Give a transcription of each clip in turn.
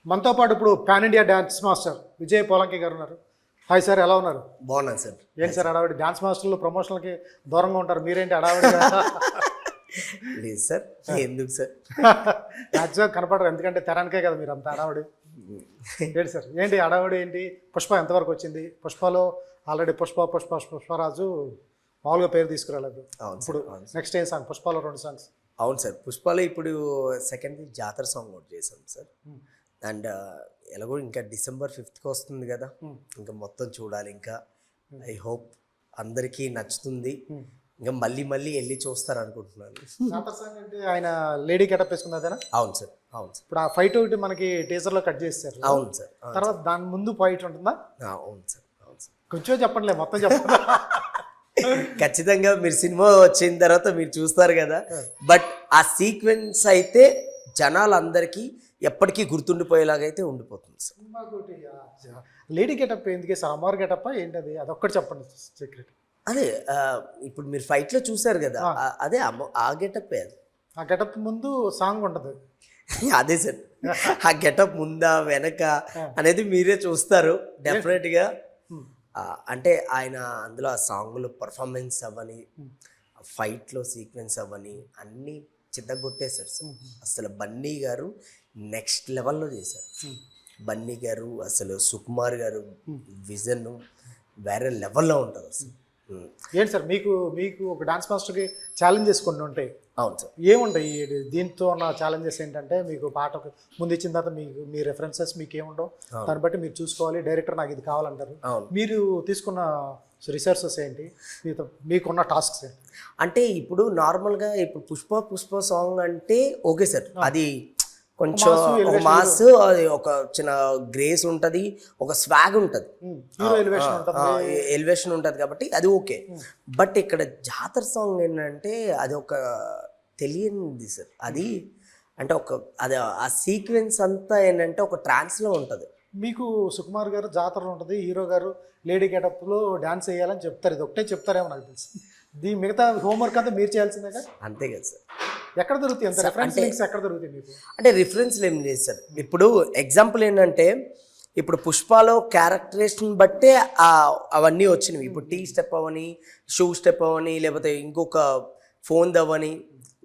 మనతో పాటు ఇప్పుడు pan India dance master Vijay Polanki గారు ఉన్నారు. హాయ్ సార్, ఎలా ఉన్నారు? బాగున్నాను సార్. ఏంటి సార్ హడావిడి? డ్యాన్స్ మాస్టర్లు ప్రమోషన్లకి దూరంగా ఉంటారు, మీరేంటి హడావిడి? లేదు సార్, ఎందుకు సార్? యాక్చువల్గా కనపడరు, ఎందుకంటే తెరానికే కదా మీరు అంత హడావిడి. ఏంటి సార్, ఏంటి హడావిడి ఏంటి? పుష్ప ఎంతవరకు వచ్చింది? పుష్పలో ఆల్రెడీ పుష్పరాజు మామూలుగా పేరు తీసుకురాలేదు. ఇప్పుడు నెక్స్ట్ ఏం సాంగ్? పుష్పలో 2 సాంగ్స్. అవును సార్, పుష్పలో ఇప్పుడు సెకండ్ జాతర సాంగ్ ఒకటి చేసాం సార్. అండ్ ఎలాగో ఇంకా December 5th వస్తుంది కదా, ఇంకా మొత్తం చూడాలి. ఇంకా ఐ హోప్ అందరికీ నచ్చుతుంది. ఇంకా మళ్ళీ వెళ్ళి చూస్తారు అనుకుంటున్నాను. జాతర సాంగ్ అంటే ఆయన లేడీ గెటప్ వేసుకున్నదేనా? అవును సార్, అవును సార్. ఇప్పుడు ఆ ఫైట్ ఒకటి మనకి టీజర్లో కట్ చేస్తారు. అవును సార్. తర్వాత దాని ముందు ఫైట్ ఉంటుందా? అవును సార్, అవును సార్. కొంచెం చెప్పండిలే, మొత్తం చెప్పండి. ఖచ్చితంగా మీరు సినిమా వచ్చిన తర్వాత మీరు చూస్తారు కదా. బట్ ఆ సీక్వెన్స్ అయితే జనాలందరికీ ఎప్పటికీ గుర్తుండిపోయేలాగా అయితే ఉండిపోతుంది సార్. లేడీ గెటప్ ఎందుకే సార్? అమ్మవారి గెటప్ ఏంటది? అదొక్కటి చెప్పండి సీక్రెట్. అదే ఇప్పుడు మీరు ఫైట్లో చూసారు కదా, అదే ఆ గెటప్ అది. ఆ గెటప్ ముందు సాంగ్ ఉంటుంది. అదే సార్, ఆ గెటప్ ముందా వెనక అనేది మీరే చూస్తారు డెఫినెట్గా. అంటే ఆయన అందులో ఆ సాంగ్లో పర్ఫార్మెన్స్ అవ్వని, ఫైట్లో సీక్వెన్స్ అవ్వని అన్నీ చిత్తగొట్టేశారు సార్. అసలు బన్నీ గారు నెక్స్ట్ లెవెల్లో చేశారు. బన్నీ గారు అసలు సుకుమార్ గారు విజన్ వేరే లెవెల్లో ఉంటుంది అసలు. ఏంటి సార్, మీకు ఒక డాన్స్ మాస్టర్కి ఛాలెంజెస్ కొన్ని ఉంటాయి. అవును సార్. ఏముంటాయి దీంతో ఉన్న ఛాలెంజెస్ ఏంటంటే, మీకు పాటకు ముందు ఇచ్చిన తర్వాత మీ రెఫరెన్సెస్ మీకు ఏముండవు, దాన్ని బట్టి మీరు చూసుకోవాలి. డైరెక్టర్ నాకు ఇది కావాలంటారు. మీరు తీసుకున్న రిసోర్సెస్ ఏంటి, మీకున్న టాస్క్స్ ఏంటి? అంటే ఇప్పుడు నార్మల్గా ఇప్పుడు పుష్ప సాంగ్ అంటే ఓకే సార్, అది కొంచెం ఒక మాస్, అది ఒక చిన్న గ్రేస్ ఉంటుంది, ఒక స్వాగ్ ఉంటుంది, ఎలివేషన్ ఉంటుంది కాబట్టి అది ఓకే. బట్ ఇక్కడ జాతర సాంగ్ ఏంటంటే అది ఒక తెలియనిది సార్. అది అంటే అది ఆ సీక్వెన్స్ అంతా ఏంటంటే ఒక ట్రాన్స్లో ఉంటుంది. మీకు సుకుమార్ గారు జాతరలో ఉంటుంది, హీరో గారు లేడీ గెటప్లో డ్యాన్స్ వేయాలని చెప్తారు. ఇది ఒకటే చెప్తారేమో నాకు తెలుసు. మిగతా హోంవర్క్ అంతా మీరు చేయాల్సిందే కదా. అంతే కదా సార్. ఎక్కడ దొరుకుతాయి అంత రిఫరెన్స్? ఎక్కడ దొరుకుతాయి మీకు? అంటే రిఫరెన్స్లు ఏం లేదు సార్. ఇప్పుడు ఎగ్జాంపుల్ ఏంటంటే, ఇప్పుడు పుష్పలో క్యారెక్టరేషన్ బట్టే అవన్నీ వచ్చినవి. ఇప్పుడు టీ స్టెప్ అవని, షూ స్టెప్ అవని, లేకపోతే ఇంకొక ఫోన్ దవ్వని,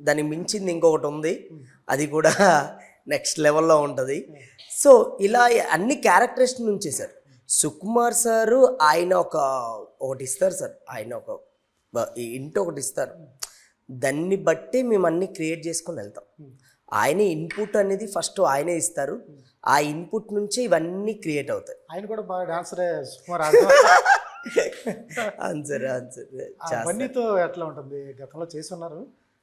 దాన్ని మించింది ఇంకొకటి ఉంది, అది కూడా నెక్స్ట్ లెవెల్లో ఉంటుంది. సో ఇలా అన్ని క్యారెక్టరేషన్ నుంచే సార్. సుకుమార్ సారు ఆయన ఒకటి ఇస్తారు సార్, ఆయన ఇంటి ఒకటి ఇస్తారు, దాన్ని బట్టి మేము అన్ని క్రియేట్ చేసుకొని వెళ్తాం. ఆయన ఇన్పుట్ అనేది ఫస్ట్ ఆయనే ఇస్తారు, ఆ ఇన్పుట్ నుంచి ఇవన్నీ క్రియేట్ అవుతాయి. ఆయన కూడా బాగా డాన్సరే సుకుమార్. ఆన్సర్ బన్నీతో ఎట్లా ఉంటుంది? గతంలో చేసి ఉన్నారు,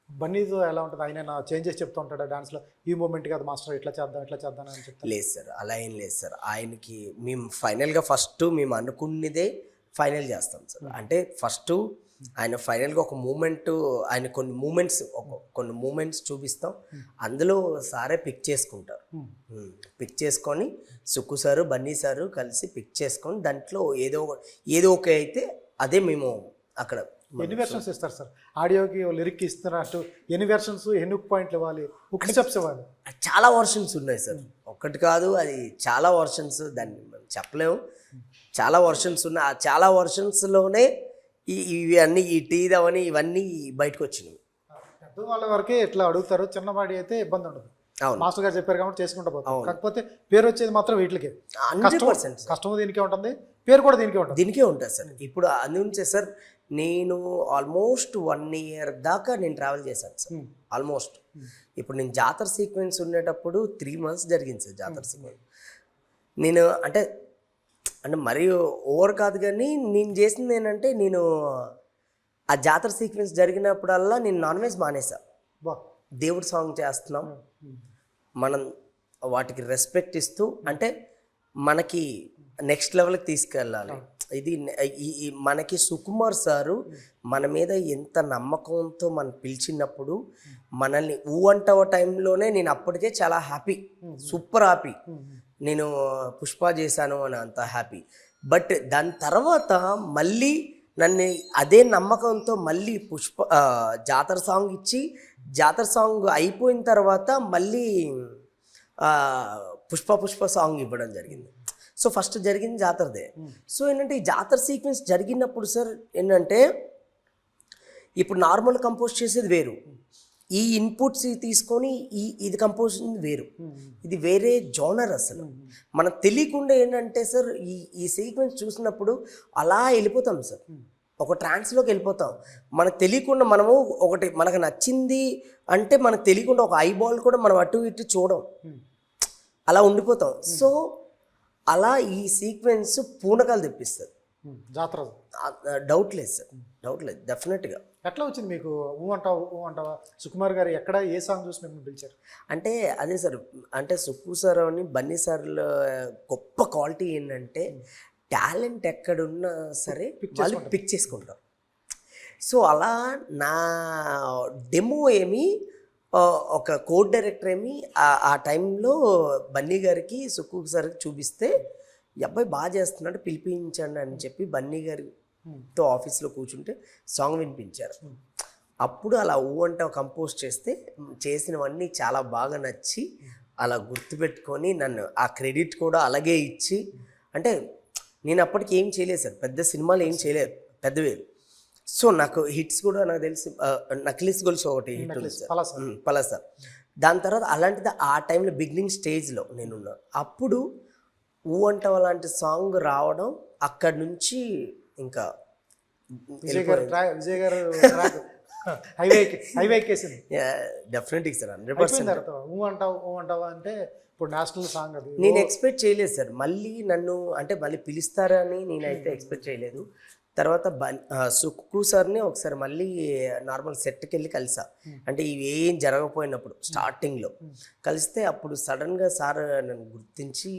బన్నీతో ఎలా ఉంటుంది? ఆయన చేంజెస్ చెప్తూ ఉంటాడు డాన్స్లో, ఈ మూమెంట్ కాదు మాస్టర్, ఇట్లా చేద్దాం అని చెప్తాను. లేదు సార్, అలా ఏం లేదు సార్. ఆయనకి మేము ఫైనల్గా ఫస్ట్ మేము అనుకున్నదే ఫైనల్ చేస్తాం సార్. అంటే ఫస్ట్ ఆయన ఫైనల్గా ఒక మూమెంట్, ఆయన కొన్ని మూమెంట్స్ చూపిస్తాం, అందులో సారే పిక్ చేసుకుంటారు. పిక్ చేసుకొని సుక్కు సారు బన్నీ సారు కలిసి పిక్ చేసుకొని దాంట్లో ఏదో ఒక అయితే అదే మేము అక్కడ. ఎన్ని వెర్షన్స్ ఇస్తారు సార్? ఆడియోకి లిరిక్ ఇస్తున్నట్టు ఎన్ని వెర్షన్స్, ఎన్ని పాయింట్లు ఇవ్వాలి, ఒక స్టెప్స్ ఇవ్వాలి? చాలా వర్షన్స్ ఉన్నాయి సార్, ఒక్కటి కాదు, అది చాలా వర్షన్స్, దాన్ని మనం చెప్పలేము. చాలా వర్షన్స్ ఉన్నాయి. ఆ చాలా వర్షన్స్లోనే ఇవి అన్నీ, ఈ టీదవని ఇవన్నీ బయటకు వచ్చినవి. పెద్దవాళ్ళ వరకే ఇట్లా అడుగుతారు, చిన్నవాడి అయితే ఇబ్బంది ఉండదు. మాస్టర్ గారు చెప్పారు కాబట్టి చేసుకుంటూ పోతాం. కాకపోతే పేరు వచ్చేది మాత్రం వీటికి 100%. కష్టం దీనికే ఉంటుంది, పేరు కూడా దీనికే ఉంటుంది సార్. ఇప్పుడు అందుంచే సార్, నేను ఆల్మోస్ట్ 1 year దాకా నేను ట్రావెల్ చేశాను సార్. ఆల్మోస్ట్ ఇప్పుడు నేను జాతర సీక్వెన్స్ ఉండేటప్పుడు 3 months జరిగింది సార్ జాతర సీక్వెన్స్. నేను అంటే మరీ ఓవర్ కాదు, కానీ నేను చేసింది ఏంటంటే, నేను ఆ జాతర సీక్వెన్స్ జరిగినప్పుడల్లా నేను నాన్ వెజ్ మానేసా. దేవుడి సాంగ్ చేస్తున్నాం, మనం వాటికి రెస్పెక్ట్ ఇస్తూ, అంటే మనకి నెక్స్ట్ లెవెల్కి తీసుకెళ్ళాలి. ఇది మనకి సుకుమార్ సారు మన మీద ఎంత నమ్మకంతో మనం పిలిచినప్పుడు, మనల్ని అంటవ టైంలోనే నేను అప్పటికే చాలా హ్యాపీ, సూపర్ హ్యాపీ. నేను పుష్ప చేశాను అని అంత హ్యాపీ. బట్ దాని తర్వాత మళ్ళీ నన్ను అదే నమ్మకంతో మళ్ళీ జాతర సాంగ్ ఇచ్చి, జాతర సాంగ్ అయిపోయిన తర్వాత మళ్ళీ పుష్ప సాంగ్ ఇవ్వడం జరిగింది. సో ఫస్ట్ జరిగింది జాతరదే. సో ఏంటంటే ఈ జాతర సీక్వెన్స్ జరిగినప్పుడు సార్ ఏంటంటే ఇప్పుడు నార్మల్ కంపోజ్ చేసేది వేరు, ఈ ఇన్పుట్స్ తీసుకొని ఇది కంపోజ్ వేరు, ఇది వేరే జోనర్ అసలు. మనకు తెలియకుండా ఏంటంటే సార్ ఈ సీక్వెన్స్ చూసినప్పుడు అలా వెళ్ళిపోతాం సార్, ఒక ట్రాన్స్లోకి వెళ్ళిపోతాం. మనకు తెలియకుండా మనము ఒకటి మనకు నచ్చింది అంటే మనకు తెలియకుండా ఒక ఐబాల్ కూడా మనం అటు ఇటు చూడం, అలా ఉండిపోతాం. సో అలా ఈ సీక్వెన్స్ పూనకాలు తెప్పిస్తుంది. జాతర డౌట్ లేదు సార్, డౌట్ లేదు, డెఫినెట్గా. ఎట్లా వచ్చింది మీకు ఊ అంటావా సుకుమార్ గారు ఎక్కడ ఏ సాంగ్ చూసి మిమ్మల్ని పిలిచారు? అంటే అదే సార్, అంటే సుక్కు సార్ అని బన్నీ సార్ల గొప్ప క్వాలిటీ ఏంటంటే టాలెంట్ ఎక్కడున్నా సరే వాళ్ళు పిక్ చేసుకుంటారు. సో అలా నా డెమో ఏమి ఒక కోడ్ డైరెక్టర్ ఏమి ఆ టైంలో బన్నీ గారికి సుక్కు సార్కి చూపిస్తే ఈ అబ్బాయి బాగా చేస్తున్నాడు పిలిపించండి అని చెప్పి బన్నీ గారితో ఆఫీస్లో కూర్చుంటే సాంగ్ వినిపించారు. అప్పుడు అలా ఊ అంటే కంపోజ్ చేస్తే చేసినవన్నీ చాలా బాగా నచ్చి అలా గుర్తుపెట్టుకొని నన్ను ఆ క్రెడిట్ కూడా అలాగే ఇచ్చి, అంటే నేను అప్పటికి ఏం చేయలేదు సార్, పెద్ద సినిమాలు ఏం చేయలేదు పెద్దవి. సో నాకు హిట్స్ కూడా నాకు తెలిసి నక్లీస్ గొలుసు ఒకటి హిట్ ఉంది సార్, పలాస. దాని తర్వాత అలాంటిది ఆ టైంలో బిగినింగ్ స్టేజ్లో నేనున్నా. అప్పుడు ఊ అంట లాంటి సాంగ్ రావడం అక్కడి నుంచి ఇంకా విజయ్ గారు హైవే ఎక్కేసింది. డెఫినెట్గా సార్ 100%. ఊ అంటావా అంటే ఇప్పుడు నేషనల్ సాంగ్ అది. నేను ఎక్స్పెక్ట్ చేయలేదు సార్ మళ్ళీ నన్ను అంటే మళ్ళీ పిలుస్తారని నేనైతే ఎక్స్పెక్ట్ చేయలేదు. తర్వాత సుక్కు సార్ని ఒకసారి మళ్ళీ నార్మల్ సెట్కి వెళ్ళి కలిసా, అంటే ఇవి ఏం జరగకపోయినప్పుడు స్టార్టింగ్లో కలిస్తే అప్పుడు సడన్గా సార్ నన్ను గుర్తించి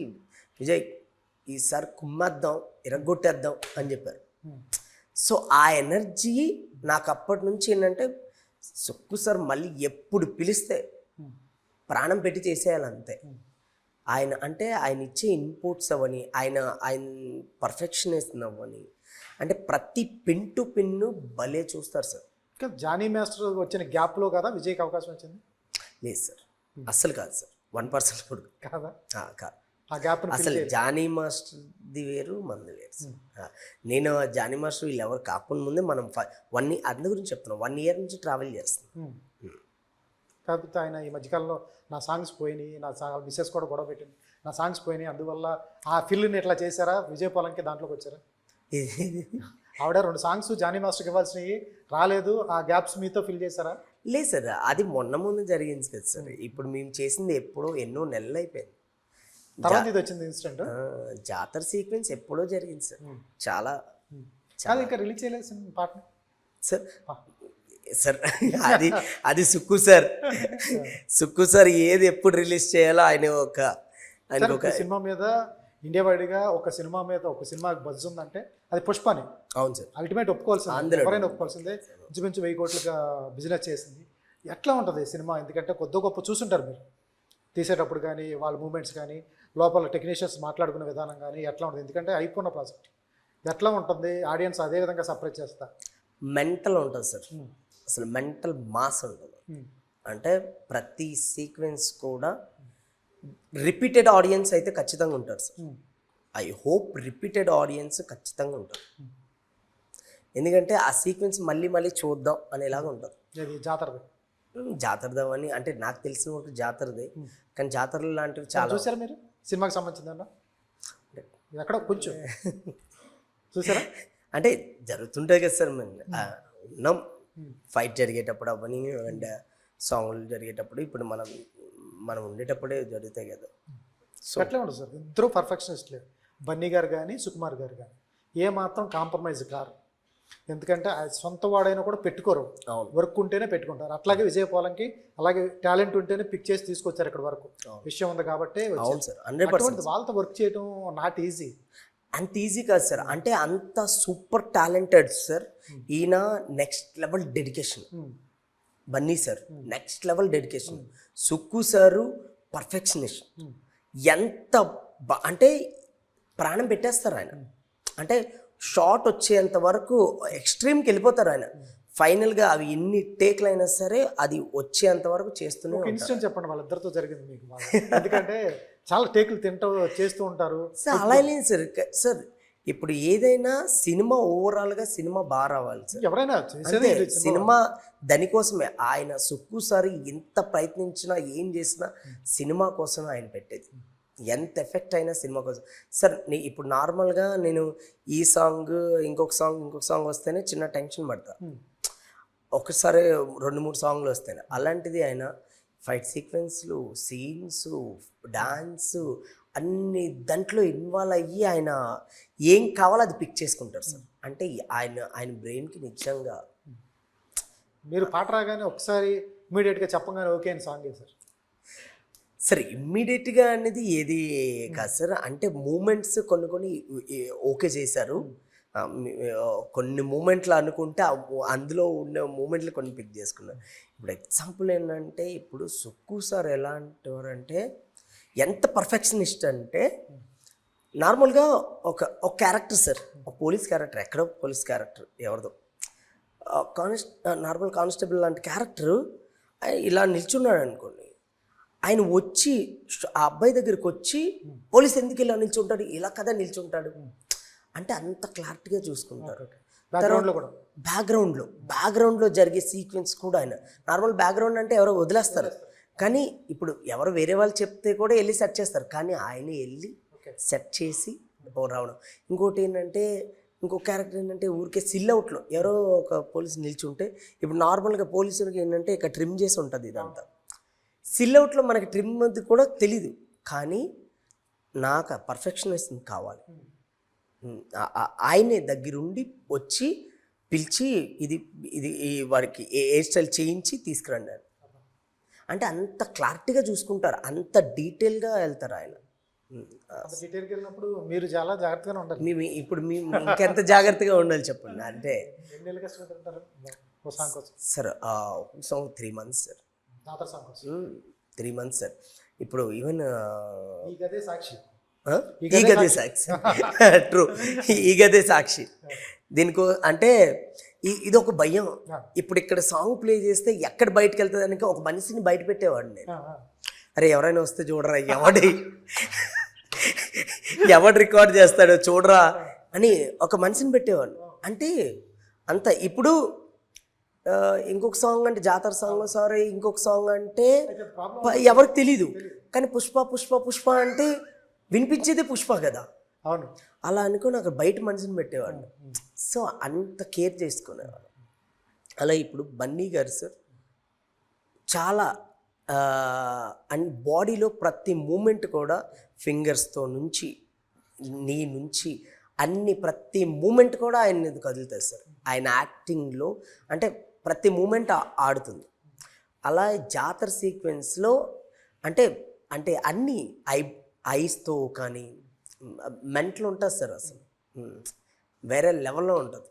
విజయ్ ఈసారి కుమ్మేద్దాం ఇరగొట్టేద్దాం అని చెప్పారు. సో ఆ ఎనర్జీ నాకు అప్పటి నుంచి ఏంటంటే సుక్కు సార్ మళ్ళీ ఎప్పుడు పిలిస్తే ప్రాణం పెట్టి చేసేయాలి అంతే. ఆయన అంటే ఆయన ఇచ్చే ఇన్పుట్స్ అవని ఆయన పర్ఫెక్షనిస్ట్ అవ్వని, అంటే ప్రతి పిన్ టు పిన్ను భలే చూస్తారు సార్. జానీ మాస్టర్ వచ్చిన గ్యాప్లో కదా విజయ్కి అవకాశం వచ్చింది? లేదు సార్, అస్సలు కాదు సార్, 1% కూడా కాదా? కాదు. ఆ గ్యాప్ అసలు జానీ మాస్టర్ది వేరు మనది వేరు సార్. నేను జానీ మాస్టర్ వీళ్ళు ఎవరు కాకుండా ముందే మనం 1 year అందు గురించి చెప్తున్నాం, 1 year నుంచి ట్రావెల్ చేస్తున్నాం. కాకపోతే ఆయన ఈ మధ్యకాలంలో నా సాంగ్స్ పోయినాయి, నా మిస్సెస్ కూడా గొడవ పెట్టింది, నా సాంగ్స్ పోయినాయి, అందువల్ల ఆ ఫిల్ని ఎట్లా చేశారా విజయ్ పొలంకి దాంట్లోకి వచ్చారా? ఆవిడ 2 సాంగ్స్ జానీ మాస్టర్కి ఇవ్వాల్సినవి రాలేదు, ఆ గ్యాప్స్ మీతో ఫిల్ చేశారా? లేదు సార్, అది ముందు జరిగింది కదా సార్. ఇప్పుడు మేము చేసింది ఎప్పుడో ఎన్నో నెలలు అయిపోయింది. తర్వాత ఇది వచ్చింది ఇన్సిడెంట్. జాతర సీక్వెన్స్ ఎప్పుడో జరిగింది సార్, చాలా ఇంకా రిలీజ్ చేయలేదు పాట సార్. సార్ అది సుక్కు సార్ ఏది ఎప్పుడు రిలీజ్ చేయాలో ఆయన ఒక సినిమా మీద ఇండియా వైడ్గా ఒక సినిమా బజ్ ఉందంటే అది పుష్పని. అవును సార్, అల్టిమేట్ ఒప్పుకోవాల్సిందే, ఎవరైనా ఒప్పుకోవాల్సిందే. ఇంచుమించు 1000 కోట్లుగా బిజినెస్ చేసింది. ఎట్లా ఉంటుంది సినిమా? ఎందుకంటే కొద్ది గొప్ప చూసుంటారు మీరు తీసేటప్పుడు కానీ, వాళ్ళ మూమెంట్స్ కానీ, లోపల టెక్నీషియన్స్ మాట్లాడుకునే విధానం కానీ ఎట్లా ఉంటుంది? ఎందుకంటే అయిపోయిన ప్రాజెక్ట్ ఎట్లా ఉంటుంది? ఆడియన్స్ అదే విధంగా సపరేట్ చేస్తా మెంటల్ ఉంటుంది సార్, అసలు మెంటల్ మాస్ ఉంటుంది. అంటే ప్రతి సీక్వెన్స్ కూడా రిపీటెడ్ ఆడియన్స్ అయితే ఖచ్చితంగా ఉంటారు sir. I hope repeated audience ఖచ్చితంగా ఉంటారు, ఎందుకంటే ఆ సీక్వెన్స్ మళ్ళీ చూద్దాం అనేలాగా ఉంటుంది. జాతరదా అని అంటే నాకు తెలిసిన వరకు జాతరదే, కానీ జాతరలు లాంటివి చాలా చూసారా మీరు? సినిమాకి సంబంధించిందన్న ఎక్కడ కొంచెం చూసారా? అంటే జరుగుతుంటుంది కదా సార్, ఉన్నాం ఫైట్ జరిగేటప్పుడు అవన్నీ, అండ్ సాంగ్లు జరిగేటప్పుడు, ఇప్పుడు మనం ఉండేటప్పుడే జరుగుతాయి కదా. సో అట్లే ఉంటుంది సార్. ఇద్దరు పర్ఫెక్షనిస్ట్లే, బన్నీ గారు కానీ సుకుమార్ గారు కానీ ఏ మాత్రం కాంప్రమైజ్ కారు. ఎందుకంటే సొంత వాడైనా కూడా పెట్టుకోరు, వర్క్ ఉంటేనే పెట్టుకుంటారు. అట్లాగే విజయ్ పోలంకి అలాగే టాలెంట్ ఉంటేనే పిక్ చేసి తీసుకొచ్చారు ఇక్కడ వరకు. విషయం ఉంది కాబట్టి వాళ్ళతో వర్క్ చేయడం నాట్ ఈజీ. అంత ఈజీ కాదు సార్, అంటే అంత సూపర్ టాలెంటెడ్ సార్. ఈయన next level dedication. Bunny sir next level dedication. Sukku sir perfectionist. ఎంత అంటే ప్రాణం పెట్టేస్తారు ఆయన. అంటే షార్ట్ వచ్చేంత వరకు ఎక్స్ట్రీమ్కి వెళ్ళిపోతారు ఆయన. ఫైనల్గా అవి ఎన్ని టేక్లు అయినా సరే అది వచ్చేంత వరకు చేస్తూనే. ఇన్సిడెంట్ చెప్పండి వాళ్ళిద్దరితో జరిగింది మీకు. ఎందుకంటే చాలా టేకులు తింటూ చేస్తూ ఉంటారు. సార్ అలా లేదు సార్. సార్ ఇప్పుడు ఏదైనా సినిమా ఓవరాల్గా సినిమా బాగా రావాలి సార్. ఎవరైనా చేసేది అంతే సినిమా దానికోసమే. ఆయన సుక్కు సార్ ఎంత ప్రయత్నించినా ఏం చేసినా సినిమా కోసమే ఆయన పెట్టేది. ఎంత ఎఫెక్ట్ అయినా సినిమా కోసం సార్. ఇప్పుడు నార్మల్గా నేను ఈ సాంగ్ ఇంకొక సాంగ్ వస్తేనే చిన్న టెన్షన్ పడతా, ఒకసారి 2-3 సాంగ్లు వస్తాయి. అలాంటిది ఆయన ఫైట్ సీక్వెన్స్లు, సీన్స్, డాన్స్ అన్ని దాంట్లో ఇన్వాల్వ్ అయ్యి ఆయన ఏం కావాలో అది పిక్ చేసుకుంటారు సార్. అంటే ఆయన బ్రెయిన్కి నిజంగా. మీరు పాట రాగానే ఒకసారి ఇమీడియట్గా చెప్పగానే ఓకే అని సాంగ్ సార్? సరే ఇమ్మీడియట్గా అనేది ఏది కాదు సార్. అంటే మూమెంట్స్ కొన్ని ఓకే చేశారు. కొన్ని మూమెంట్లు అనుకుంటే అందులో ఉన్న మూమెంట్లు కొన్ని పిక్ చేసుకున్నారు. ఇప్పుడు ఎగ్జాంపుల్ ఏంటంటే ఇప్పుడు సుక్కు సార్ ఎలాంటివారంటే ఎంత పర్ఫెక్షనిస్ట్ అంటే నార్మల్గా ఒక క్యారెక్టర్ సార్, ఒక పోలీస్ క్యారెక్టర్, ఎక్కడో పోలీస్ క్యారెక్టర్ ఎవరిదో నార్మల్ కానిస్టేబుల్ లాంటి క్యారెక్టర్ ఇలా నిల్చున్నాడు అనుకోండి, ఆయన వచ్చి ఆ అబ్బాయి దగ్గరికి వచ్చి పోలీస్ ఎందుకు ఇలా నిల్చుంటాడు, ఇలా కదా నిల్చుంటాడు అంటే అంత క్లారిటీగా చూసుకుంటారు. బ్యాక్గ్రౌండ్లో జరిగే సీక్వెన్స్ కూడా ఆయన నార్మల్ బ్యాక్గ్రౌండ్ అంటే ఎవరో వదిలేస్తారు, కానీ ఇప్పుడు ఎవరు వేరే వాళ్ళు చెప్తే కూడా వెళ్ళి సెట్ చేస్తారు, కానీ ఆయన వెళ్ళి సెట్ చేసి రావడం. ఇంకోటి ఏంటంటే ఇంకొక క్యారెక్టర్ ఏంటంటే ఊరికే సిల్అవుట్లో ఎవరో ఒక పోలీసు నిల్చుంటే, ఇప్పుడు నార్మల్గా పోలీసులకి ఏంటంటే ఇక ట్రిమ్ చేసి ఉంటుంది ఇదంతా, సిల్అవుట్లో మనకి ట్రిమ్ అది కూడా తెలీదు, కానీ నాకు పర్ఫెక్షనిస్ట్ కావాలి. ఆయనే దగ్గరుండి వచ్చి పిలిచి ఇది వాడికి హెయిర్ స్టైల్ చేయించి తీసుకురండి అంటే అంత క్లారిటీగా చూసుకుంటారు, అంత డీటెయిల్గా వెళ్తారు ఆయన. డీటెయిల్కి వెళ్ళినప్పుడు మీరు చాలా జాగ్రత్తగానే ఉంటారు. మేము ఇప్పుడు ఇంకెంత జాగ్రత్తగా ఉండాలి చెప్పండి. అంటే sir song 3 months sir, 3 months sir. ఇప్పుడు ఈవెన్ ఈ గదే సాక్షి ట్రూ, ఈ గదే సాక్షి దీనికి అంటే ఇది ఒక భయం. ఇప్పుడు ఇక్కడ సాంగ్ ప్లే చేస్తే ఎక్కడ బయటకు వెళ్తుంది అని ఒక మనిషిని బయట పెట్టేవాడు నేను. అరే ఎవరైనా వస్తే చూడరా, ఎవడు రికార్డ్ చేస్తాడో చూడరా అని ఒక మనిషిని పెట్టేవాడు. అంటే అంత ఇప్పుడు ఇంకొక సాంగ్ అంటే జాతర సాంగ్, సారీ ఇంకొక సాంగ్ అంటే ఎవరికి తెలీదు, కానీ పుష్ప పుష్ప పుష్ప అంటే వినిపించేది పుష్ప కదా. అవును, అలా అనుకుని అక్కడ బయట మనిషిని పెట్టేవాడు. సో అంత కేర్ చేసుకునేవాడు. అలా ఇప్పుడు బన్నీ గారు సార్ చాలా అండ్ బాడీలో ప్రతి మూమెంట్ కూడా ఫింగర్స్తో నుంచి నీ నుంచి అన్ని ప్రతి మూమెంట్ కూడా ఆయన కదులుతుంది సార్. ఆయన యాక్టింగ్లో అంటే ప్రతి మూమెంట్ ఆడుతుంది. అలా జాతర సీక్వెన్స్లో అంటే అంటే అన్నీ ఐస్తో కానీ మెంటల్ ఉంటుంది సార్, అసలు వేరే లెవెల్లో ఉంటుంది.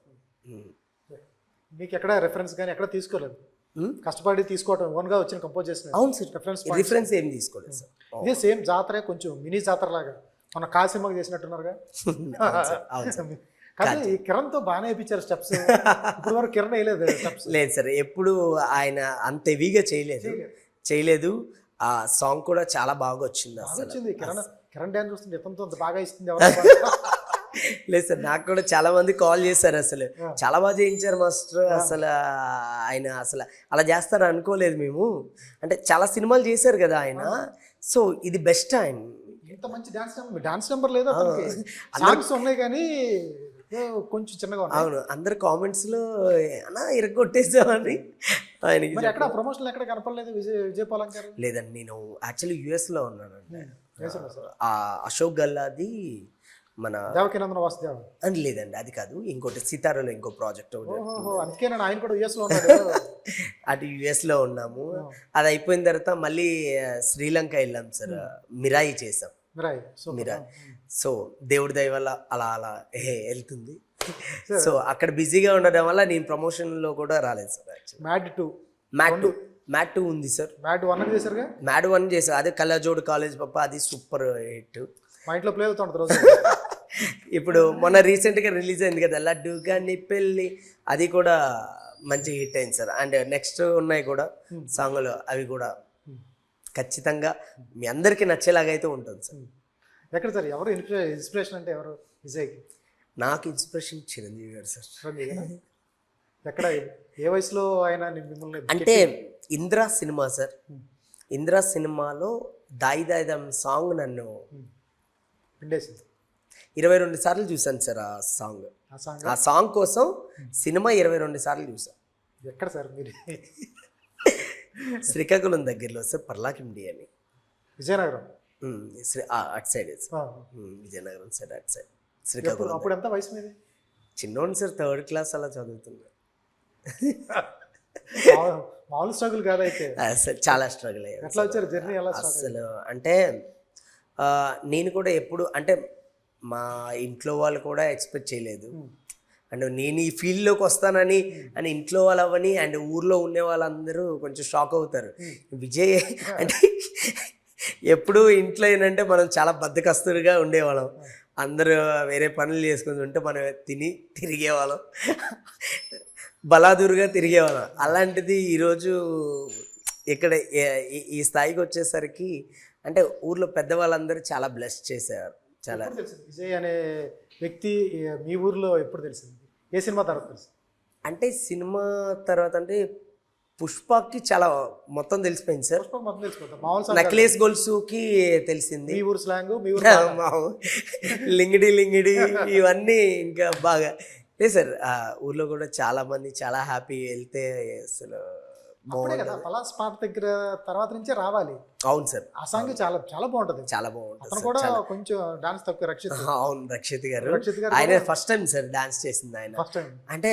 మీకు ఎక్కడ రెఫరెన్స్ కానీ ఎక్కడ తీసుకోలేదు, కష్టపడి తీసుకోవటం ఓన్గా వచ్చిన కంపోజ్ చేసిన? అవును సార్, రిఫరెన్స్ ఏం తీసుకోలేదు సార్. ఇదే సేమ్ జాతరే, కొంచెం మినీ జాతర లాగా మన కాసిమ్మకి చేసినట్టున్నారుగా. కానీ ఈ కిరణ్తో బాగానే వేయించారు స్టెప్స్. ఇప్పుడు వరకు కిరణ్ వేయలేదు స్టెప్స్? లేదు సార్, ఎప్పుడు ఆయన అంత హెవీగా చేయలేదు. ఆ సాంగ్ కూడా చాలా బాగా వచ్చింది అసలు. కిరణ్ డ్యాన్స్ చూస్తుంది ఇతనితో బాగా ఇస్తుంది. లేదు సార్, నాకు కూడా చాలా మంది కాల్ చేశారు, అసలు చాలా బాగా చేయించారు మాస్టర్, అసలు ఆయన అసలు అలా చేస్తారు అనుకోలేదు మేము. అంటే చాలా సినిమాలు చేశారు కదా ఆయన, సో ఇది బెస్ట్. ఆయన ఇంత మంచి డాన్స్ నెంబర్ లేదా, సాంగ్స్ ఉన్నాయి కానీ కొంచెం చిన్నగా. అవును, అందరు కామెంట్స్లో అన్నా ఇరగొట్టేసామని ఆయనకి. ఎక్కడ ప్రమోషన్ ఎక్కడ కనపడలేదు విజయ్ పాలంక గారు? లేదండి, నేను యాక్చువల్లీ యూఎస్లో ఉన్నానండి. అశోక్ గల్లాది మన దేవకినందన వాసుదేవ్ అని లేదండి, అది కాదు, ఇంకోటి సితారాలో ఇంకో ప్రాజెక్ట్. అందుకే ఆయన కూడా యూఎస్లో ఉన్నాడు. అటు యూఎస్లో ఉన్నాము. అది అయిపోయిన తర్వాత మళ్ళీ శ్రీలంక వెళ్ళాం సార్, మిరాయి చేసాం. మిరాయి. సో దేవుడి దయ వల్ల అలా అలా వెళ్తుంది. సో అక్కడ బిజీగా ఉండడం వల్ల నేను ప్రమోషన్లో కూడా రాలేదు సార్. మ్యాట్ 2 ఉంది సార్. మ్యాట్ 1 చేశారుగా? మ్యాట్ 1 చేశారు, అదే కళ్ళజోడు కాలేజ్ పప్ప, అది సూపర్ హిట్. మా ఇంట్లో ప్లే అవుతుంది రోజు. ఇప్పుడు మొన్న రీసెంట్గా రిలీజ్ అయింది కదా లడ్డు కానీ పెళ్ళి, అది కూడా మంచి హిట్ అయింది సార్. అండ్ నెక్స్ట్ ఉన్నాయి కూడా సాంగ్లు, అవి కూడా ఖచ్చితంగా మీ అందరికీ నచ్చేలాగా అయితే ఉంటుంది సార్. ఎక్కడ సార్ ఎవరు ఇన్స్పిరేషన్ అంటే ఎవరు విజయ్కి? నాకు ఇన్స్పిరేషన్ చిరంజీవి గారు సార్. చిరంజీవి గారా? ఎక్కడ ఏ వయసులో ఆయన మిమ్మల్ని అంటే ఇంద్రా సినిమా సార్, ఇంద్రా సినిమాలో దాయి దాయిదం సాంగ్ నన్ను పిండేసింది 22 సార్లు చూశాను సార్. ఆ సాంగ్, ఆ సాంగ్ ఆ సాంగ్ కోసం సినిమా 22 సార్లు చూసాను. ఎక్కడ సార్ మీరు? శ్రీకాకుళం దగ్గరలో సార్, పర్లాకిండి అని. విజయనగరం. అటు సైడ్ సార్, ఆ. విజయనగరం సైడ్ అటు సైడ్ ఎప్పుడు శ్రీకాకుళం. అప్పుడు ఎంత వయసు మీది? చిన్నోడు సార్, 3rd క్లాస్ అలా చదువుతున్నా. మామూలు స్ట్రగుల్ కాదైతే. అసలు చాలా స్ట్రగుల్ అయ్యాను. ఎట్లా వచ్చారు జర్నీ? ఎలా స్టార్ట్ అసలు అంటే నేను కూడా ఎప్పుడు అంటే మా ఇంట్లో వాళ్ళు కూడా ఎక్స్పెక్ట్ చేయలేదు. అండ్ నేను ఈ ఫీల్డ్లోకి వస్తానని అని ఇంట్లో వాళ్ళు అవ్వని అండ్ ఊర్లో ఉండే వాళ్ళందరూ కొంచెం షాక్ అవుతారు. విజయ్ అంటే ఎప్పుడు ఇంట్లో ఏంటంటే మనం చాలా బద్దకస్తులుగా ఉండేవాళ్ళం. అందరూ వేరే పనులు చేసుకుని ఉంటే మనం తిని తిరిగేవాళ్ళం, బలాదూరుగా తిరిగేవాళ్ళం. అలాంటిది ఈరోజు ఇక్కడ ఈ స్థాయికి వచ్చేసరికి అంటే ఊర్లో పెద్దవాళ్ళందరూ చాలా బ్లెస్ చేసేవారు. చాలా తెలిసింది విజయ్ అనే వ్యక్తి మీ ఊర్లో ఎప్పుడు తెలిసింది? ఏ సినిమా తర్వాత తెలిసింది? అంటే సినిమా తర్వాత అంటే పుష్పకి చాలా మొత్తం తెలిసిపోయింది సార్. పుష్ప మొత్తం తెలిసిపోతాం. మామూలు సాంగ్ నక్లేస్ గొలుసుకి తెలిసింది. మీ ఊరు స్లాంగ్, మీ ఊరు లింగిడి లింగిడి ఇవన్నీ ఇంకా బాగా లేదు సార్. ఆ ఊర్లో కూడా చాలా మంది చాలా హ్యాపీ వెళ్తే అసలు అప్పుడే కదా పలాస్ పాట దగ్గర తర్వాత నుంచే రావాలి. అవును సార్, ఆ సాంగ్ చాలా చాలా బాగుంటది. చాలా బాగుంటుంది అతను సార్. కూడా కొంచెం డాన్స్ తక్కువ. రక్షిత్. అవును, రక్షిత్ గారు. రక్షిత్ గారు ఆయన ఫస్ట్ టైం సార్ డాన్స్ చేసింది. ఆయన ఫస్ట్ టైం అంటే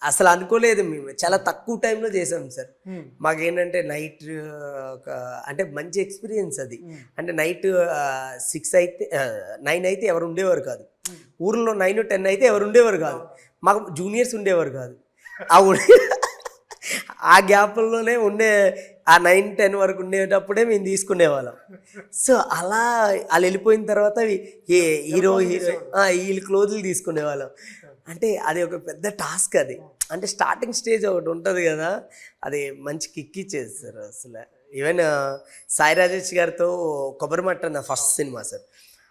అసలు అనుకోలేదు మేము, చాలా తక్కువ టైంలో చేసాం సార్. మాకేంటంటే నైట్ ఒక అంటే మంచి ఎక్స్పీరియన్స్ అది. అంటే నైట్ 6 అయితే 9 అయితే ఎవరు ఉండేవారు కాదు. ఊర్లో 9, 10 అయితే ఎవరు ఉండేవారు కాదు. మాకు జూనియర్స్ ఉండేవారు కాదు. ఆ గ్యాప్లోనే ఉండే ఆ 9, 10 వరకు ఉండేటప్పుడే మేము తీసుకునేవాళ్ళం. సో అలా వాళ్ళు వెళ్ళిపోయిన తర్వాత ఏ హీరో వీళ్ళ క్లోజులు తీసుకునేవాళ్ళం. అంటే అది ఒక పెద్ద టాస్క్ అది. అంటే స్టార్టింగ్ స్టేజ్ ఒకటి ఉంటుంది కదా, అది మంచి కిక్ ఇచ్చేది సార్. అసలు ఈవెన్ సాయి రాజేష్ గారితో కొబ్బరి మట్ట నా ఫస్ట్ సినిమా సార్.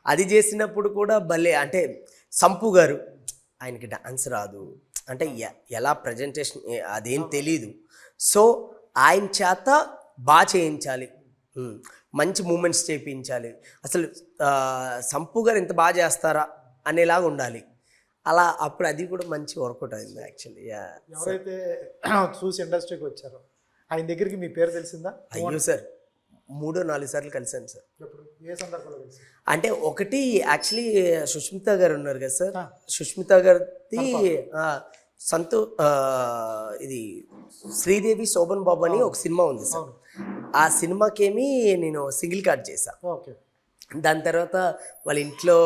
అది చేసినప్పుడు కూడా భలే అంటే సంపు గారు, ఆయనకి డాన్స్ రాదు అంటే ఎలా ప్రజెంటేషన్ అదేం తెలీదు. సో ఆయన చేత బాగా చేయించాలి, మంచి మూమెంట్స్ చేయించాలి. అసలు సంపు గారు ఇంత బాగా చేస్తారా అనేలాగా ఉండాలి. అలా అప్పుడు అది కూడా మంచి వర్కౌట్ అయింది యాక్చువల్లీ. ఎవరైతే చూసి ఇండస్ట్రీకి వచ్చారో ఆయన దగ్గరికి మీ పేరు తెలిసిందా? అయ్యో సార్, 3-4 సార్లు కలిసాను సార్. ఎప్పుడు ఏ సందర్భంలో కలిసి? అంటే ఒకటి యాక్చువల్లీ సుష్మిత గారు ఉన్నారు కదా సార్, సుష్మిత గారిది ఇది శ్రీదేవి శోభన్ బాబు అని ఒక సినిమా ఉంది సార్. ఆ సినిమాకేమి నేను సింగిల్ కార్డ్ చేశాను. ఓకే. దాని తర్వాత వాళ్ళ ఇంట్లో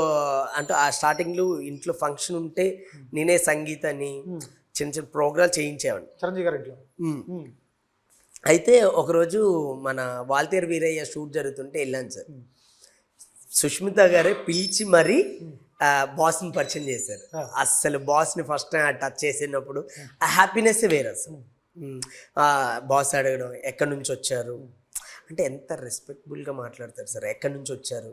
అంటే ఆ స్టార్టింగ్లో ఇంట్లో ఫంక్షన్ ఉంటే నేనే సంగీతాన్ని చిన్న చిన్న ప్రోగ్రాలు చేయించేవాడిని చిరంజీవి గారి ఇంట్లో. అయితే ఒకరోజు మన వాల్తేరు వీరయ్య షూట్ జరుగుతుంటే వెళ్ళాను సార్. సుష్మిత గారే పిలిచి మరీ బాస్ని పరిచయం చేశారు. అస్సలు బాస్ని ఫస్ట్ టైం టచ్ చేసినప్పుడు ఆ హ్యాపీనెస్ వేరే అసలు. బాస్ అడగడం ఎక్కడి నుంచి వచ్చారు అంటే ఎంత రెస్పెక్టబుల్గా మాట్లాడతారు సార్. ఎక్కడి నుంచి వచ్చారు,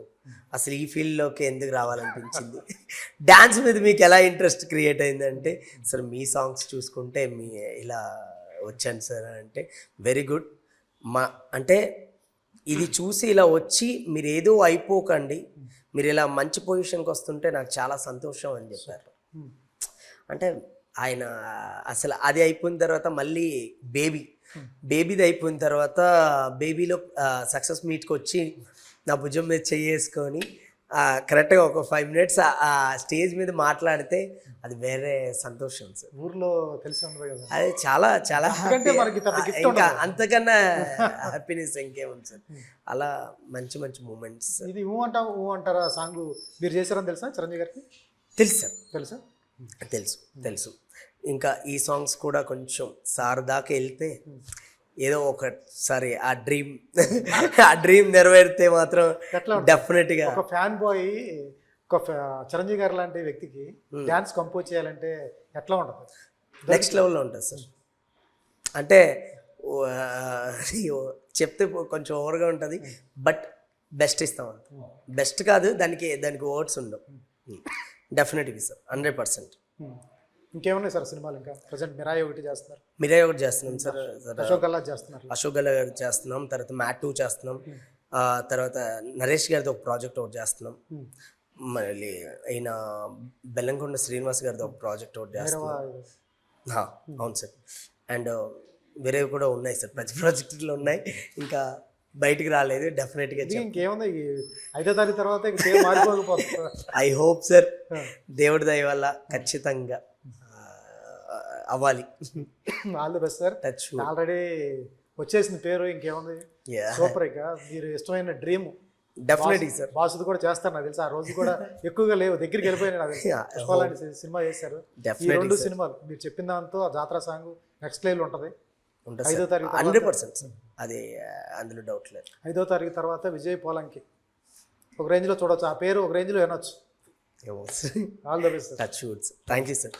అసలు ఈ ఫీల్డ్లోకి ఎందుకు రావాలనిపించింది, డ్యాన్స్ మీద మీకు ఎలా ఇంట్రెస్ట్ క్రియేట్ అయిందంటే సార్ మీ సాంగ్స్ చూసుకుంటే మీ ఇలా వచ్చాను సార్ అంటే వెరీ గుడ్ అంటే ఇది చూసి ఇలా వచ్చి మీరు ఏదో అయిపోకండి, మీరు ఇలా మంచి పొజిషన్కి వస్తుంటే నాకు చాలా సంతోషం అని చెప్పారు. అంటే ఆయన అసలు అది అయిపోయిన తర్వాత మళ్ళీ బేబీది అయిపోయిన తర్వాత బేబీలో సక్సెస్ మీట్కి వచ్చి నా భుజం మీద చేసుకొని కరెక్ట్గా ఒక 5 minutes ఆ స్టేజ్ మీద మాట్లాడితే అది వేరే సంతోషం సార్. ఊర్లో తెలిసి ఉండదు కదా, అది చాలా చాలా ఇంకా అంతకన్నా హ్యాపీనెస్ ఇంకేముంది సార్. అలా మంచి మంచి మూమెంట్స్. ఇది అంటారా సాంగ్ మీరు చేశారని తెలుసా చిరంజీవి గారికి? తెలుసు సార్. తెలుసా? తెలుసు. ఇంకా ఈ సాంగ్స్ కూడా కొంచెం సార్ దాకా వెళ్తే ఏదో ఒకసారి ఆ డ్రీమ్ నెరవేరితే మాత్రం డెఫినెట్గా ఒక ఫ్యాన్ బాయ్ ఒక చిరంజీవి గారు లాంటి వ్యక్తికి డ్యాన్స్ కంపోజ్ చేయాలంటే ఎట్లా ఉంటుంది? నెక్స్ట్ లెవెల్లో ఉంటుంది సార్. అంటే చెప్తే కొంచెం ఓవర్గా ఉంటుంది, బట్ బెస్ట్ ఇస్తాం అంత. బెస్ట్ కాదు, దానికి వర్డ్స్ ఉండవు. డెఫినెట్గా సార్, 100%. ఇంకేమున్నాయి సార్ సినిమాలు? ఇంకా ప్రజెంట్ మిరాయి ఒకటి చేస్తున్నారు, మీరే ఒకటి చేస్తున్నాం సార్, అశోక్ గల్లాజ్ చేస్తున్నారు, అశోక్ గల్లా గారు చేస్తున్నాం, తర్వాత మ్యాట్ 2 చేస్తున్నాం, తర్వాత నరేష్ గారితో ఒక ప్రాజెక్ట్ ఒకటి చేస్తున్నాం, మళ్ళీ అయిన బెల్లంకొండ శ్రీనివాస్ గారితో ఒక ప్రాజెక్ట్ ఒకటి చేస్తున్నాం. అవును సార్. అండ్ వేరేవి కూడా ఉన్నాయి సార్, ప్రతి ప్రాజెక్టులో ఉన్నాయి, ఇంకా బయటికి రాలేదు. డెఫినెట్గా ఇంకేముంది, 5వ తారీఖు తర్వాత ఇంక పేరు మారిపోకపోతుంది. ఐ హోప్ సార్, దేవుడి దయ వల్ల ఖచ్చితంగా అవ్వాలి. All the best sir. Touch already వచ్చేసింది పేరు, ఇంకేముంది. సూపర్. ఇక మీరు ఇష్టమైన డ్రీమ్ డెఫినెట్లీ సార్. బాసుది కూడా చేస్తారు నాకు తెలుసు. ఆ రోజు కూడా ఎక్కువగా లేవు, దగ్గరికి వెళ్ళిపోయినా నాకు తెలుసు. పుష్ప లాంటి సినిమా చేశారు. ఈ 2 సినిమాలు మీరు చెప్పిన దాంతో ఆ జాతర సాంగ్ నెక్స్ట్ లెవెల్ ఉంటుంది. 5వ తారీఖు 100% సార్, అది అందులో డౌట్ లేదు. 5వ తారీఖు తర్వాత విజయ్ పోలంకి ఒక రేంజ్లో చూడొచ్చు, ఆ పేరు ఒక రేంజ్లో వినొచ్చు. All the best sir. Touch wood sir. Thank you sir.